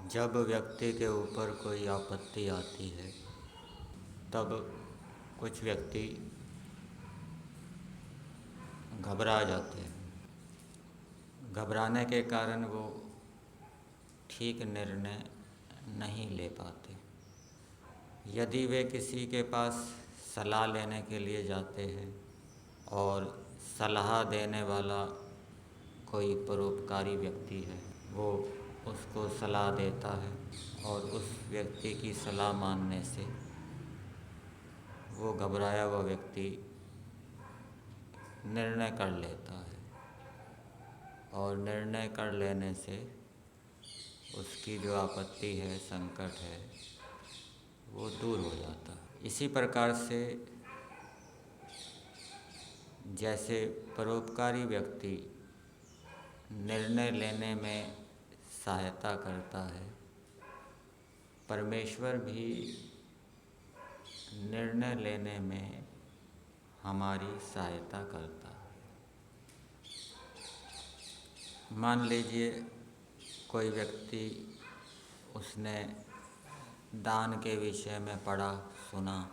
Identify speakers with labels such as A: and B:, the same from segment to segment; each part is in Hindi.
A: जब व्यक्ति के ऊपर कोई आपत्ति आती है तब कुछ व्यक्ति घबरा जाते हैं। घबराने के कारण वो ठीक निर्णय नहीं ले पाते। यदि वे किसी के पास सलाह लेने के लिए जाते हैं और सलाह देने वाला कोई परोपकारी व्यक्ति है, वो उसको सलाह देता है और उस व्यक्ति की सलाह मानने से वो घबराया हुआ व्यक्ति निर्णय कर लेता है और निर्णय कर लेने से उसकी जो आपत्ति है, संकट है, वो दूर हो जाता है। इसी प्रकार से जैसे परोपकारी व्यक्ति निर्णय लेने में सहायता करता है, परमेश्वर भी निर्णय लेने में हमारी सहायता करता है। मान लीजिए कोई व्यक्ति, उसने दान के विषय में पढ़ा सुना,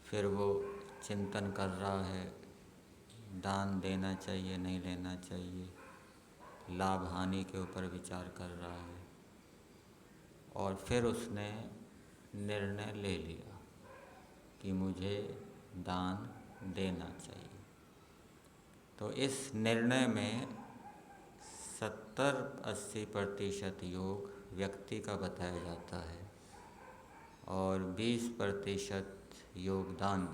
A: फिर वो चिंतन कर रहा है, दान देना चाहिए नहीं देना चाहिए, लाभ हानि के ऊपर विचार कर रहा है और फिर उसने निर्णय ले लिया कि मुझे दान देना चाहिए। तो इस निर्णय में 70-80% योग व्यक्ति का बताया जाता है और 20% योगदान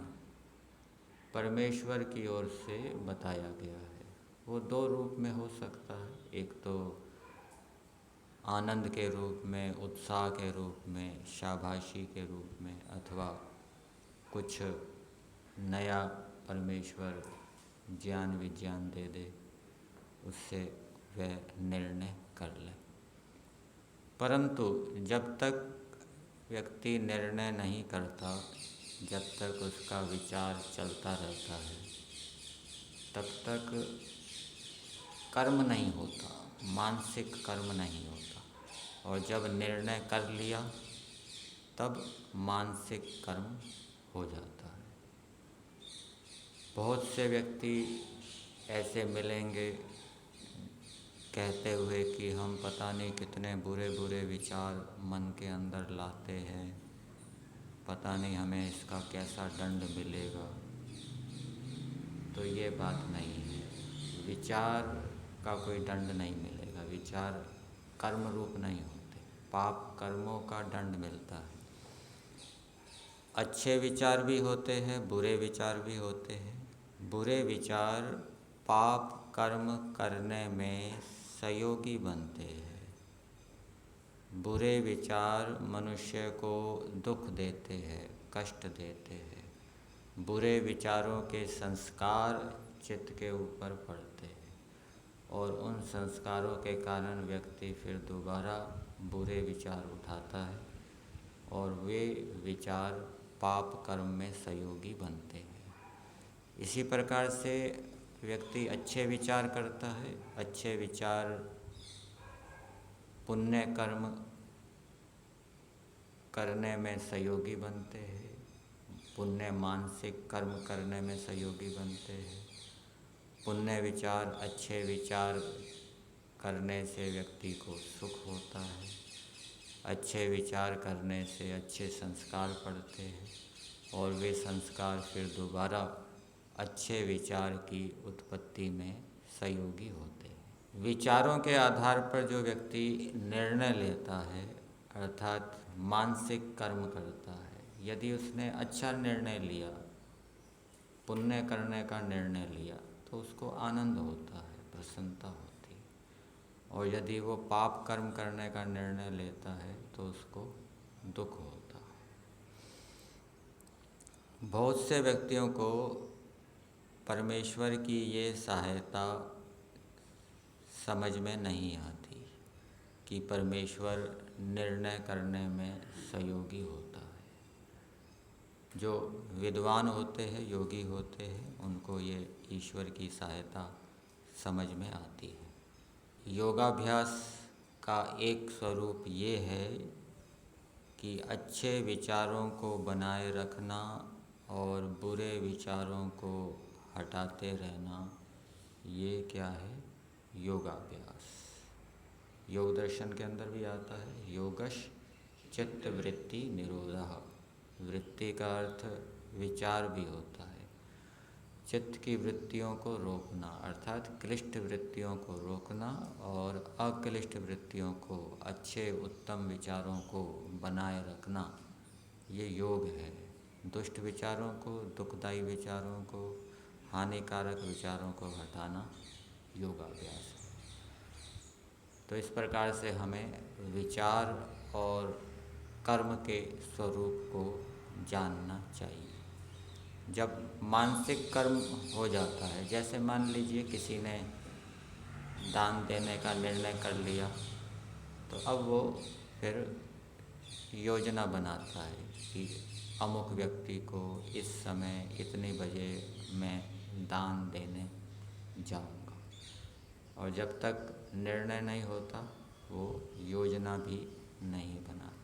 A: परमेश्वर की ओर से बताया गया है। वो दो रूप में हो सकता है, एक तो आनंद के रूप में, उत्साह के रूप में, शाबाशी के रूप में, अथवा कुछ नया परमेश्वर ज्ञान विज्ञान दे दे, उससे वह निर्णय कर ले। परंतु जब तक व्यक्ति निर्णय नहीं करता, जब तक उसका विचार चलता रहता है, तब तक कर्म नहीं होता, मानसिक कर्म नहीं होता। और जब निर्णय कर लिया तब मानसिक कर्म हो जाता है। बहुत से व्यक्ति ऐसे मिलेंगे कहते हुए कि हम पता नहीं कितने बुरे बुरे विचार मन के अंदर लाते हैं, पता नहीं हमें इसका कैसा दंड मिलेगा। तो ये बात नहीं है, विचार का कोई दंड नहीं मिलेगा। विचार कर्म रूप नहीं होते, पाप कर्मों का दंड मिलता है। अच्छे विचार भी होते हैं, बुरे विचार भी होते हैं। बुरे विचार पाप कर्म करने में सहयोगी बनते हैं। बुरे विचार मनुष्य को दुख देते हैं, कष्ट देते हैं। बुरे विचारों के संस्कार चित्त के ऊपर पड़ते हैं और उन संस्कारों के कारण व्यक्ति फिर दोबारा बुरे विचार उठाता है और वे विचार पाप कर्म में सहयोगी बनते हैं। इसी प्रकार से व्यक्ति अच्छे विचार करता है, अच्छे विचार पुण्य कर्म करने में सहयोगी बनते हैं, पुण्य मानसिक कर्म करने में सहयोगी बनते हैं। पुण्य विचार, अच्छे विचार करने से व्यक्ति को सुख होता है। अच्छे विचार करने से अच्छे संस्कार पड़ते हैं और वे संस्कार फिर दोबारा अच्छे विचार की उत्पत्ति में सहयोगी होते हैं। विचारों के आधार पर जो व्यक्ति निर्णय लेता है, अर्थात मानसिक कर्म करता है, यदि उसने अच्छा निर्णय लिया, पुण्य करने का निर्णय लिया, तो उसको आनंद होता है, प्रसन्नता होती है। और यदि वो पाप कर्म करने का निर्णय लेता है तो उसको दुख होता है। बहुत से व्यक्तियों को परमेश्वर की ये सहायता समझ में नहीं आती कि परमेश्वर निर्णय करने में सहयोगी होता है। जो विद्वान होते हैं, योगी होते हैं, उनको ये ईश्वर की सहायता समझ में आती है। योगाभ्यास का एक स्वरूप ये है कि अच्छे विचारों को बनाए रखना और बुरे विचारों को हटाते रहना, ये क्या है? योगाभ्यास। योग दर्शन के अंदर भी आता है, योगश चित्त वृत्ति निरोधः। वृत्ति का अर्थ विचार भी होता है। चित्त की वृत्तियों को रोकना अर्थात क्लिष्ट वृत्तियों को रोकना और अक्लिष्ट वृत्तियों को, अच्छे उत्तम विचारों को बनाए रखना, ये योग है। दुष्ट विचारों को, दुखदायी विचारों को, हानिकारक विचारों को हटाना योगाभ्यास है। तो इस प्रकार से हमें विचार और कर्म के स्वरूप को जानना चाहिए। जब मानसिक कर्म हो जाता है, जैसे मान लीजिए किसी ने दान देने का निर्णय कर लिया, तो अब वो फिर योजना बनाता है कि अमुक व्यक्ति को इस समय इतने बजे मैं दान देने जाऊंगा। और जब तक निर्णय नहीं होता वो योजना भी नहीं बनाता।